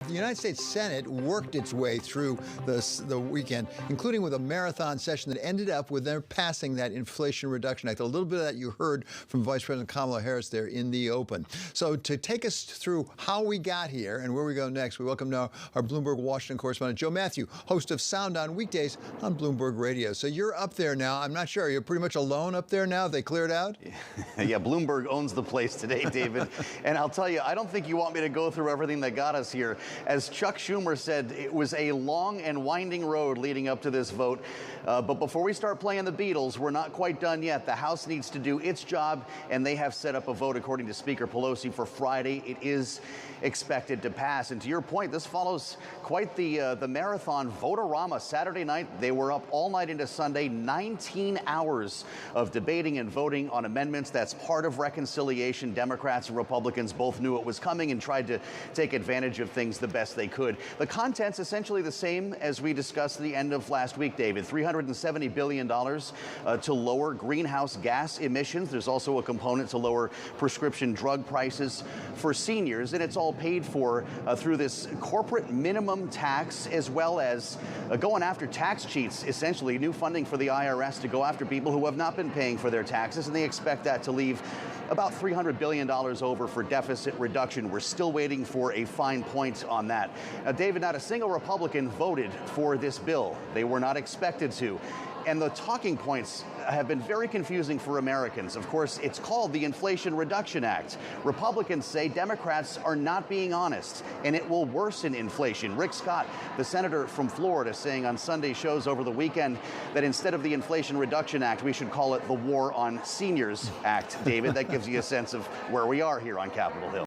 The United States Senate worked its way through the weekend, including with a marathon session that ended up with them passing that Inflation Reduction Act. A little bit of that you heard from Vice President Kamala Harris there in the open. So to take us through how we got here and where we go next, we welcome now our Bloomberg Washington correspondent, Joe Matthew, host of Sound on weekdays on Bloomberg Radio. So you're up there now. I'm not sure. You're pretty much alone up there now? They cleared out? Yeah, Bloomberg owns the place today, David. And I'll tell you, I don't think you want me to go through everything that got us here. As Chuck Schumer said, it was a long and winding road leading up to this vote. But before we start playing the Beatles, we're not quite done yet. The House needs to do its job, and they have set up a vote, according to Speaker Pelosi, for Friday. It is expected to pass. And to your point, this follows quite the marathon vote-a-rama. Saturday night, they were up all night into Sunday, 19 hours of debating and voting on amendments. That's part of reconciliation. Democrats and Republicans both knew it was coming and tried to take advantage of things the best they could. The content's essentially the same as we discussed at the end of last week, David. $370 billion to lower greenhouse gas emissions. There's also a component to lower prescription drug prices for seniors, and it's all paid for through this corporate minimum tax, as well as going after tax cheats, essentially new funding for the IRS to go after people who have not been paying for their taxes, and they expect that to leave about $300 billion over for deficit reduction. We're still waiting for a fine point on that. Now, David, not a single Republican voted for this bill. They were not expected to. And the talking points have been very confusing for Americans. Of course, it's called the Inflation Reduction Act. Republicans say Democrats are not being honest, and it will worsen inflation. Rick Scott, the senator from Florida, saying on Sunday shows over the weekend that instead of the Inflation Reduction Act, we should call it the War on Seniors Act. David, that gives you a sense of where we are here on Capitol Hill.